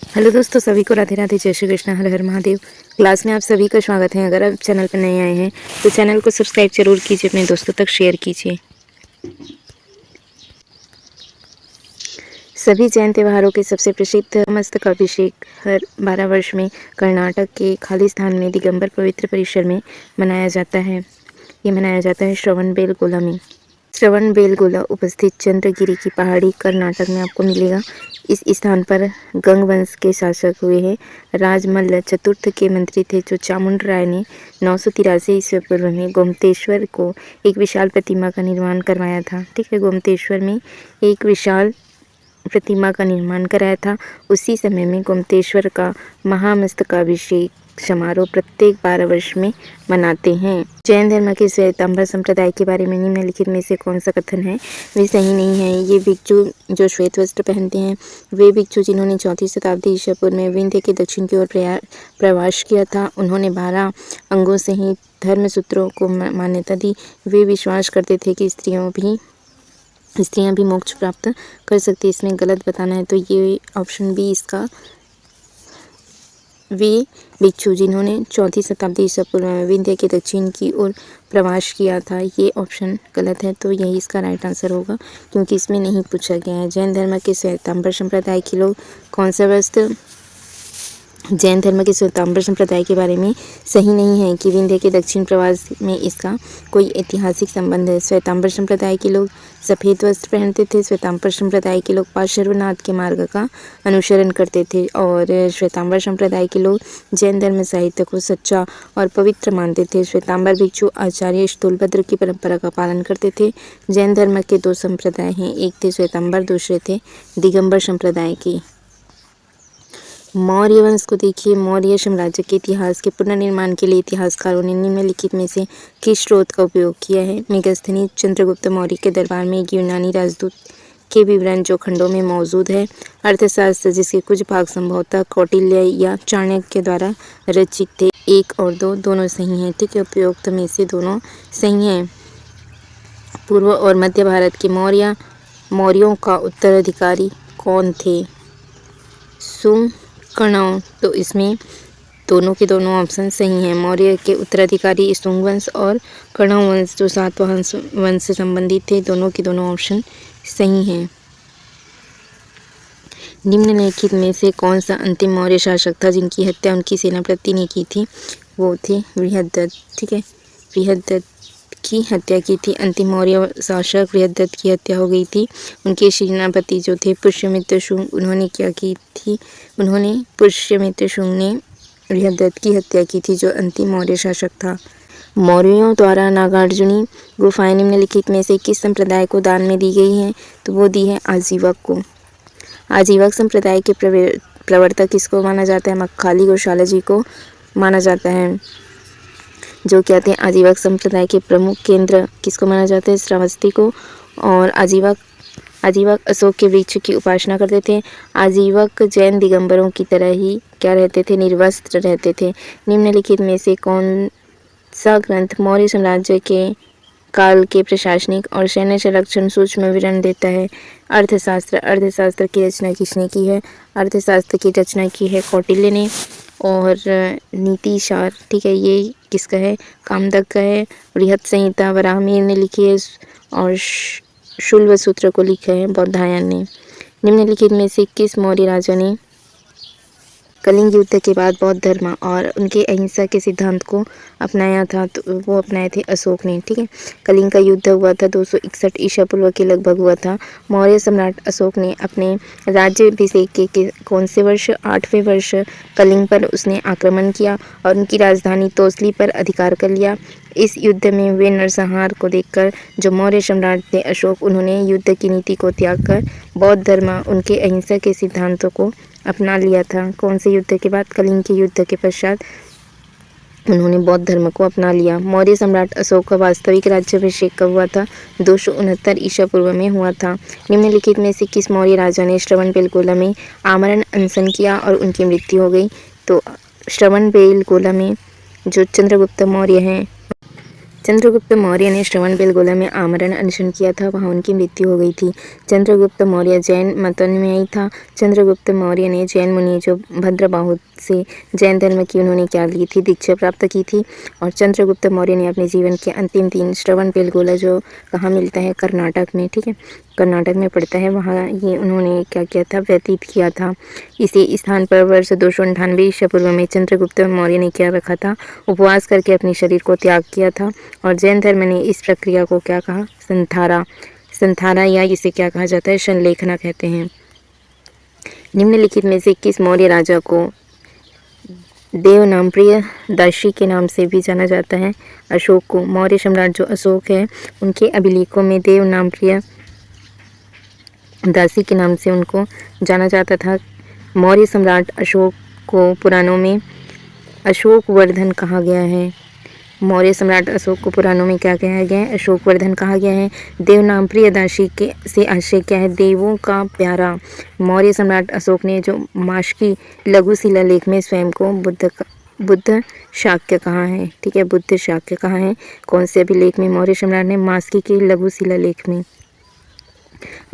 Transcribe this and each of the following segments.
Hello दोस्तों, सभी को राधे राधे, जय श्री कृष्ण, हर हर महादेव। क्लास में आप सभी का स्वागत है। अगर आप चैनल पर नए आए हैं तो चैनल को सब्सक्राइब जरूर कीजिए, अपने दोस्तों तक शेयर कीजिए। सभी जैन त्योहारों के सबसे प्रसिद्ध मस्तकाभिषेक हर 12 वर्ष में कर्नाटक के खालिस्तान में दिगंबर पवित्र परिसर में मनाया जाता है। ये मनाया जाता है श्रवणबेलगोला में। श्रवणबेलगोला उपस्थित चंद्रगिरी की पहाड़ी कर्नाटक में आपको मिलेगा। इस स्थान पर गंग वंश के शासक हुए हैं। राजमल्ल चतुर्थ के मंत्री थे, जो चामुंड राय ने 983 ईस्वी पूर्व में गोमतेश्वर को एक विशाल प्रतिमा का निर्माण करवाया था। ठीक है, गोमतेश्वर में एक विशाल प्रतिमा का निर्माण कराया था। उसी समय में गोमतेश्वर का महामस्तकाभिषेक समारोह प्रत्येक 12 वर्ष में मनाते हैं। जैन धर्म के श्वेतांबर संप्रदाय के बारे में निम्नलिखित में से कौन सा कथन है वे सही नहीं है। ये भिक्षु जो श्वेत वस्त्र पहनते हैं वे भिक्षु जिन्होंने 4वीं शताब्दी ईसा पूर्व में विंध्य के दक्षिण की ओर प्रवास किया था। उन्होंने 12 अंगों से ही धर्म सूत्रों को मान्यता दी। वे विश्वास करते थे कि स्त्रियां भी मोक्ष प्राप्त कर सकती। इसमें गलत बताना है तो ये ऑप्शन बी इसका। वे भिक्षु जिन्होंने 4वीं शताब्दी ईसा पूर्व में विंध्य के दक्षिण की ओर प्रवास किया था, ये ऑप्शन गलत है। तो यही इसका राइट आंसर होगा, क्योंकि इसमें नहीं पूछा गया है। जैन धर्म के श्वेतांबर संप्रदाय के लोग कौन सा वस्त्र जैन धर्म के श्वेतांबर संप्रदाय के बारे में सही नहीं है कि विंध्य के दक्षिण प्रवास में इसका कोई ऐतिहासिक संबंध है। श्वेतांबर संप्रदाय के लोग सफ़ेद वस्त्र पहनते थे। श्वेतांबर संप्रदाय के लोग पार्श्वनाथ के मार्ग का अनुसरण करते थे और श्वेतांबर संप्रदाय के लोग जैन धर्म साहित्य को सच्चा और पवित्र मानते थे। श्वेतांबर भिक्षु आचार्य स्थूलभद्र की परंपरा का पालन करते थे। जैन धर्म के 2 संप्रदाय हैं, एक थे श्वेतांबर, दूसरे थे दिगंबर संप्रदाय के। मौर्य वंश को देखिए। मौर्य साम्राज्य के इतिहास के पुनर्निर्माण के लिए इतिहासकारों ने निम्नलिखित में से किस स्रोत का उपयोग किया है। मेगस्थनीज चंद्रगुप्त मौर्य के दरबार में एक यूनानी राजदूत के विवरण जो खंडों में मौजूद है। अर्थशास्त्र जिसके कुछ भाग संभवतः कौटिल्य या चाणक्य द्वारा रचित थे। 1 और 2 दोनों सही हैं। ठीक है, उपयुक्त में से दोनों सही हैं। पूर्व और मध्य भारत के मौर्यों का उत्तराधिकारी कौन थे? सुंग, कणव। तो इसमें दोनों के दोनों ऑप्शन सही हैं। मौर्य के उत्तराधिकारी सुंग वंश और कणव वंश जो सातवाहन वंश से संबंधित थे, दोनों के दोनों ऑप्शन सही हैं। निम्नलिखित में से कौन सा अंतिम मौर्य शासक था जिनकी हत्या उनकी सेनापति ने की थी? वो थे बृहद्रथ। ठीक है, बृहद्रथ की हत्या की थी। अंतिम मौर्य शासक बृहद्रथ की हत्या हो गई थी। उनके सेनापति जो थे पुष्यमित्र शुंग, उन्होंने क्या की थी? उन्होंने पुष्यमित्र शुंग ने बृहद्रथ की हत्या की थी, जो अंतिम मौर्य शासक था। मौर्यों द्वारा नागार्जुनी गुफाएं निम्नलिखित में से किस संप्रदाय को दान में दी गई हैं? तो वो दी है आजीवक को। आजीवक संप्रदाय के प्रवर्तक किसको माना जाता है? मक्खाली गोशाला जी को माना जाता है। जो क्या थे? आजीवक संप्रदाय के प्रमुख केंद्र किसको माना जाता है? श्रावस्ती को। और आजीवक अशोक के वृक्ष की उपासना करते थे। आजीवक जैन दिगंबरों की तरह ही क्या रहते थे? निर्वस्त्र रहते थे। निम्नलिखित में से कौन सा ग्रंथ मौर्य साम्राज्य के काल के प्रशासनिक और सैन्य संरक्षण सूक्ष्म विवरण देता है? अर्थशास्त्र। अर्थशास्त्र की रचना किसने की है? अर्थशास्त्र की रचना की है कौटिल्य ने। और नीतिसार, ठीक है, ये किसका है? कामदक का है। बृहत संहिता वराहमिहिर ने लिखी है और शूल्व सूत्र को लिखा है बौधायन ने। निम्नलिखित में से किस मौर्य राजा ने कलिंग युद्ध के बाद बौद्ध धर्म और उनके अहिंसा के सिद्धांत को अपनाया था? तो वो अपनाए थे अशोक ने। ठीक है, कलिंग का युद्ध हुआ था 261 ईसा पूर्व के लगभग हुआ था। मौर्य सम्राट अशोक ने अपने राज्याभिषेक के कौन से वर्ष? 8वें वर्ष कलिंग पर उसने आक्रमण किया और उनकी राजधानी तोसली पर अधिकार कर लिया। इस युद्ध में वे नरसंहार को देखकर जो मौर्य सम्राट थे अशोक, उन्होंने युद्ध की नीति को त्याग कर बौद्ध धर्म, उनके अहिंसा के सिद्धांतों को अपना लिया था। कौन से युद्ध के बाद? कलिंग के युद्ध के पश्चात उन्होंने बौद्ध धर्म को अपना लिया। मौर्य सम्राट अशोक का वास्तविक राज्याभिषेक कब हुआ था? 269 ईसा पूर्व में हुआ था। निम्नलिखित में से किस मौर्य राजा ने श्रवणबेलगोला में आमरण अनशन किया और उनकी मृत्यु हो गई? तो श्रवणबेलगोला में जो चंद्रगुप्त मौर्य हैं चंद्रगुप्त मौर्य ने श्रवणबेलगोला में आमरण अनशन किया था, वहाँ उनकी मृत्यु हो गई थी। चंद्रगुप्त मौर्य जैन मतानुयायी था। चंद्रगुप्त मौर्य ने जैन मुनि जो भद्रबाहु से जैन धर्म की उन्होंने क्या ली थी, दीक्षा प्राप्त की थी। और चंद्रगुप्त मौर्य ने अपने जीवन के अंतिम दिन श्रवणबेलगोला जो कहाँ मिलता है, कर्नाटक में, ठीक है, कर्नाटक में पड़ता है, वहाँ ये उन्होंने क्या किया था, व्यतीत किया था। इसी स्थान पर वर्ष 298 ईसा पूर्व में चंद्रगुप्त मौर्य ने क्या रखा था, उपवास करके अपने शरीर को त्याग किया था। और जैन धर्म ने इस प्रक्रिया को क्या कहा, संथारा या इसे क्या कहा जाता है, संलेखना कहते हैं। निम्नलिखित में से किस मौर्य राजा को देवनामप्रिय दासी के नाम से भी जाना जाता है? अशोक को। मौर्य सम्राट जो अशोक है उनके अभिलेखों में देवनामप्रिय दासी के नाम से उनको जाना जाता था। मौर्य सम्राट अशोक को पुराणों में अशोकवर्धन कहा गया है। मौर्य सम्राट अशोक को पुराणों में क्या कहा गया है, अशोकवर्धन कहा गया है। देवनामप्रिय दासी के से आशय क्या है, देवों का प्यारा। मौर्य सम्राट अशोक ने जो मास्की लघु शिलालेख में स्वयं को बुद्ध शाक्य कहा है, ठीक है, बुद्ध शाक्य कहा है। कौन से अभिलेख में मौर्य सम्राट ने, मास्की के लघु शिलालेख में,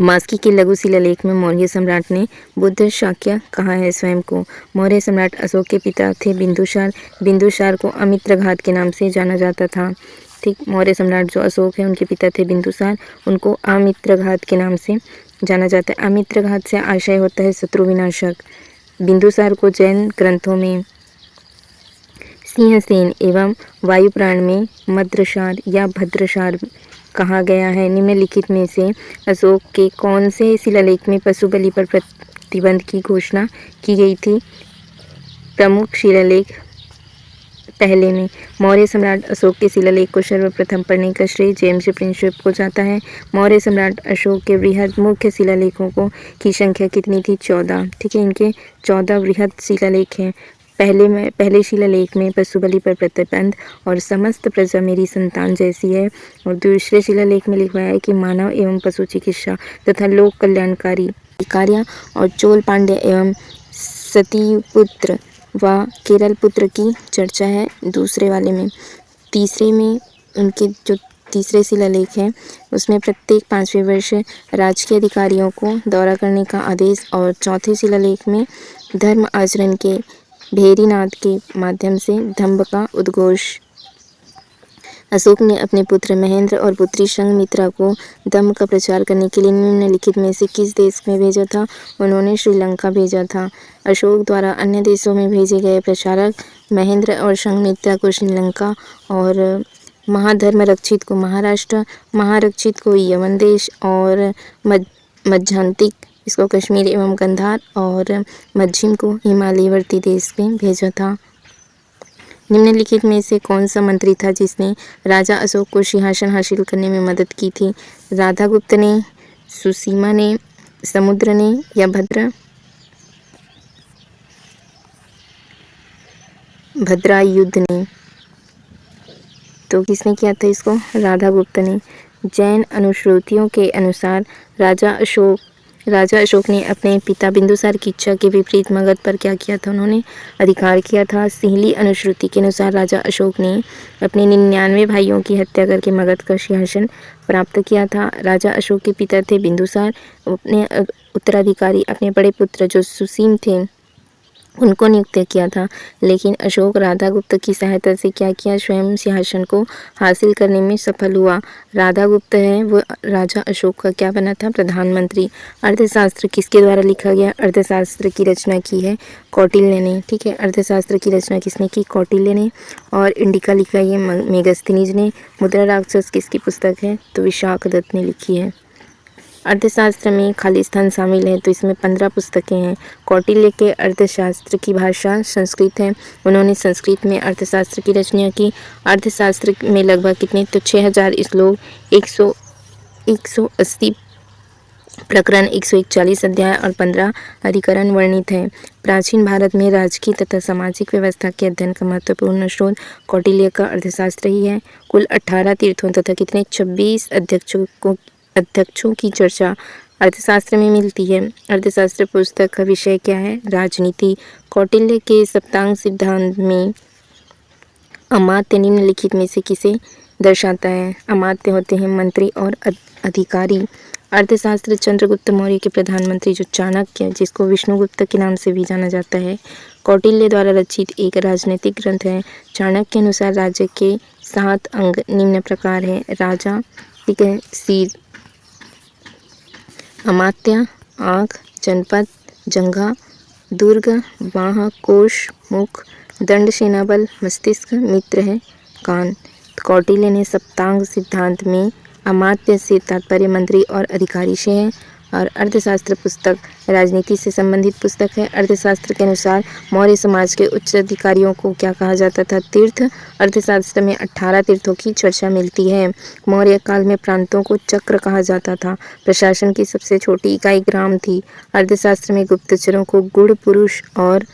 मास्की के लघु शिलालेख में मौर्य सम्राट ने बुद्ध शाक्य कहा है स्वयं को। मौर्य सम्राट अशोक के पिता थे बिंदुसार। बिंदुसार को अमित्रघात के नाम से जाना जाता था, ठीक। मौर्य सम्राट जो अशोक है उनके पिता थे बिंदुसार, उनको अमित्रघात के नाम से जाना जाता है। अमित्रघात से आशय होता है शत्रु विनाशक। बिंदुसार को जैन ग्रंथों में सिंहसेन एवं वायुपुराण में मद्रसार या भद्रसार कहा गया है। निम्नलिखित में से अशोक के कौन से शिलालेख में पशु बलि पर प्रतिबंध की घोषणा की गई थी? प्रमुख शिलालेख पहले में। मौर्य सम्राट अशोक के शिलालेख को सर्वप्रथम पढ़ने का श्रेय जेम्स प्रिंसप को जाता है। मौर्य सम्राट अशोक के बृहद मुख्य शिलालेखों को की संख्या कितनी थी? 14, ठीक है, इनके 14 बृहद शिलालेख हैं। पहले शिलालेख में पशु बलि पर प्रतिबंध और समस्त प्रजा मेरी संतान जैसी है, और दूसरे शिलालेख में लिखवाया है कि मानव एवं पशु चिकित्सा तथा लोक कल्याणकारी कार्य और चोल पांड्य एवं सतीपुत्र व केरल पुत्र की चर्चा है दूसरे वाले में। तीसरे में उनके जो तीसरे शिलालेख हैं उसमें प्रत्येक 5वें वर्ष राजकीय अधिकारियों को दौरा करने का आदेश, और चौथे शिलालेख में धर्म आचरण के भेरीनाथ के माध्यम से धम्म का उद्घोष। अशोक ने अपने पुत्र महेंद्र और पुत्री संघमित्रा को धम्म का प्रचार करने के लिए निम्नलिखित में से किस देश में भेजा था? उन्होंने श्रीलंका भेजा था। अशोक द्वारा अन्य देशों में भेजे गए प्रचारक महेंद्र और संघमित्रा को श्रीलंका, और महाधर्मरक्षित को महाराष्ट्र, महारक्षित को यमन देश, और मध्यांतिक इसको कश्मीर एवं गंधार, और मध्यम को हिमालयवर्ती देश में भेजा था। निम्नलिखित में से कौन सा मंत्री था जिसने राजा अशोक को सिंहासन हासिल करने में मदद की थी? राधागुप्त ने, सुसीमा ने, समुद्र ने या भद्रायुध ने? तो किसने किया था इसको? राधागुप्त ने। जैन अनुश्रुतियों के अनुसार राजा अशोक ने अपने पिता बिंदुसार की इच्छा के विपरीत मगध पर क्या किया था? उन्होंने अधिकार किया था। सिंहली अनुश्रुति के अनुसार राजा अशोक ने अपने 99 भाइयों की हत्या करके मगध का सिंहासन प्राप्त किया था। राजा अशोक के पिता थे बिंदुसार। अपने उत्तराधिकारी अपने बड़े पुत्र जो सुसीम थे उनको नियुक्त किया था, लेकिन अशोक राधागुप्त की सहायता से क्या किया, स्वयं सिंहासन को हासिल करने में सफल हुआ। राधागुप्त है वो राजा अशोक का क्या बना था? प्रधानमंत्री। अर्थशास्त्र किसके द्वारा लिखा गया? अर्थशास्त्र की रचना की है कौटिल्य ने, ठीक है। अर्थशास्त्र की रचना किसने की? कौटिल्य ने। और इंडिका लिखा है मेगस्थनीज ने। मुद्रा राक्षस किसकी पुस्तक है? तो विशाखदत्त ने लिखी है। अर्थशास्त्र में खाली स्थान शामिल है, तो इसमें 15 पुस्तकें हैं। कौटिल्य के अर्थशास्त्र की भाषा संस्कृत है। उन्होंने संस्कृत में अर्थशास्त्र की रचना की। अर्थशास्त्र में लगभग कितने? तो 6000 श्लोक, 180 प्रकरण, 141 अध्याय और 15 अधिकरण वर्णित हैं। प्राचीन भारत में राजकीय तथा सामाजिक व्यवस्था के अध्ययन का महत्वपूर्ण स्रोत कौटिल्य का अर्थशास्त्र ही है। कुल 18 तीर्थों तथा कितने? 26 अध्यक्षों की चर्चा अर्थशास्त्र में मिलती है। अर्थशास्त्र पुस्तक का विषय क्या है? राजनीति। कौटिल्य के सप्तांग सिद्धांत में अमात्य निम्नलिखित में से किसे दर्शाता है। अमात्य होते हैं मंत्री और अधिकारी। अर्थशास्त्र चंद्रगुप्त मौर्य के प्रधानमंत्री जो चाणक्य, जिसको विष्णुगुप्त के नाम से भी जाना जाता है, कौटिल्य द्वारा रचित एक राजनीतिक ग्रंथ है। चाणक्य के अनुसार राज्य के 7 अंग निम्न प्रकार है। राजा, ठीक है, सिर, अमात्य, आँख, जनपद, जंघा, दुर्ग, बाह, कोश, मुख, दंड, सेनाबल, मस्तिष्क, मित्र है कान। कौटिल्य ने सप्तांग सिद्धांत में अमात्य से तात्पर्य मंत्री और अधिकारी से है। और अर्थशास्त्र पुस्तक राजनीति से संबंधित पुस्तक है। अर्थशास्त्र के अनुसार मौर्य समाज के उच्च अधिकारियों को क्या कहा जाता था? तीर्थ। अर्थशास्त्र में 18 तीर्थों की चर्चा मिलती है। मौर्य काल में प्रांतों को चक्र कहा जाता था। प्रशासन की सबसे छोटी इकाई ग्राम थी। अर्थशास्त्र में गुप्तचरों को गुण पुरुष और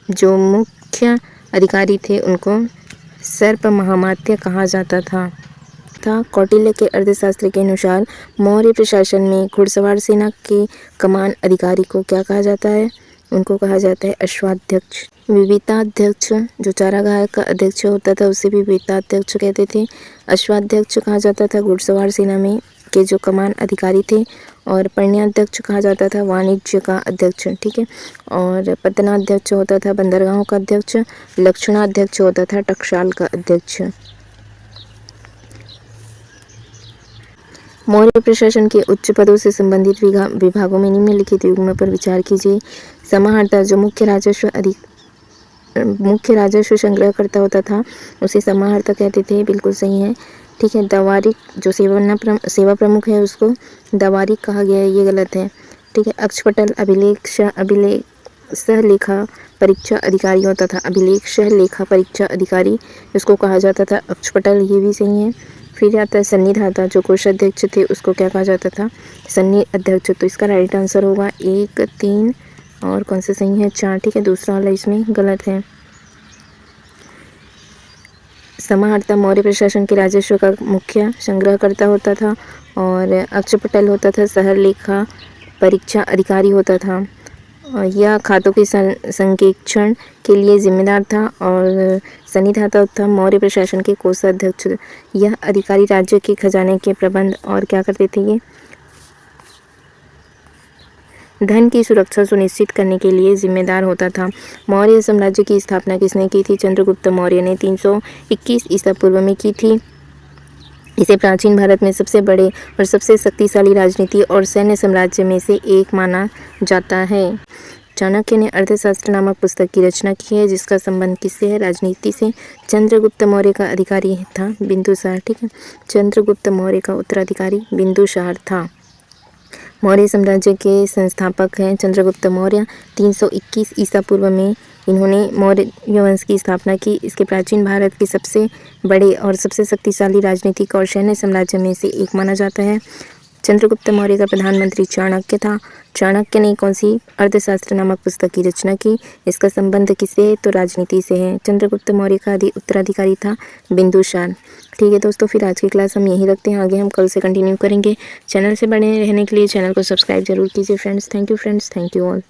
जो मुख्य अधिकारी थे उनको सर्प महामात्य कहा जाता था। कौटिल्य के अर्थशास्त्र के अनुसार मौर्य प्रशासन में घुड़सवार सेना के कमान अधिकारी को क्या कहा जाता है? उनको कहा जाता है अश्वाध्यक्ष। विविताध्यक्ष जो चारागाह का अध्यक्ष होता था उसे भी विविताध्यक्ष कहते थे। अश्वाध्यक्ष कहा जाता था घुड़सवार सेना में के जो कमान अधिकारी थे। और पण्याध्यक्ष कहा जाता था वाणिज्य का अध्यक्ष, ठीक है। और पत्तनाध्यक्ष होता था बंदरगाहों का अध्यक्ष। लक्षणाध्यक्ष होता था टकसाल का अध्यक्ष। मौर्य प्रशासन के उच्च पदों से संबंधित विभागों में निम्नलिखित युग्म पर विचार कीजिए। समाहर्ता जो मुख्य राजस्व संग्रहकर्ता होता था उसे समाहर्ता कहते थे, बिल्कुल सही है, ठीक है। दवारिक जो सेवा प्रमुख है उसको दवारिक कहा गया है, ये गलत है, ठीक है। अक्षपटल अभिलेख सह लेखा परीक्षा अधिकारी होता था। अभिलेख सह लेखा परीक्षा अधिकारी उसको कहा जाता था अक्षपटल, ये भी सही है। फिर आता है सन्निधाता जो कोषाध्यक्ष थे उसको क्या कहा जाता था? सन्नि अध्यक्ष। तो इसका राइट आंसर होगा 1, 3 और कौन सा सही है? 4, ठीक है। दूसरा वाला इसमें गलत है। समाहर्ता मौर्य प्रशासन के राजस्व का मुख्य संग्रहकर्ता होता था। और अक्षपटल होता था सह लेखा परीक्षा अधिकारी होता था। यह खातों के संकेक्षण के लिए जिम्मेदार था। और सन्निधाता था मौर्य प्रशासन के कोषाध्यक्ष। यह अधिकारी राज्य के खजाने के प्रबंध और क्या करते थे? ये धन की सुरक्षा सुनिश्चित करने के लिए जिम्मेदार होता था। मौर्य साम्राज्य की स्थापना किसने की थी? चंद्रगुप्त मौर्य ने 321 ईसा पूर्व में की थी। इसे प्राचीन भारत में सबसे बड़े और सबसे शक्तिशाली राजनीति और सैन्य साम्राज्य में से एक माना जाता है। चाणक्य ने अर्थशास्त्र नामक पुस्तक की रचना की है जिसका संबंध किससे है? राजनीति से। चंद्रगुप्त मौर्य का अधिकारी था बिंदुसार, ठीक है। चंद्रगुप्त मौर्य का उत्तराधिकारी बिंदुसार था। मौर्य साम्राज्य के संस्थापक हैं चंद्रगुप्त मौर्य। 321 ईसा पूर्व में इन्होंने मौर्य वंश की स्थापना की। इसके प्राचीन भारत के सबसे बड़े और सबसे शक्तिशाली राजनीतिक और सैन्य साम्राज्य में से एक माना जाता है। चंद्रगुप्त मौर्य का प्रधानमंत्री चाणक्य था। चाणक्य ने कौन सी अर्थशास्त्र नामक पुस्तक की रचना की? इसका संबंध किससे है? तो राजनीति से है। चंद्रगुप्त मौर्य का उत्तराधिकारी था बिंदुसार। ठीक है दोस्तों, फिर आज की क्लास हम यहीं रखते हैं, आगे हम कल से कंटिन्यू करेंगे। चैनल से बने रहने के लिए चैनल को सब्सक्राइब जरूर कीजिए friends. Thank you friends, thank you all.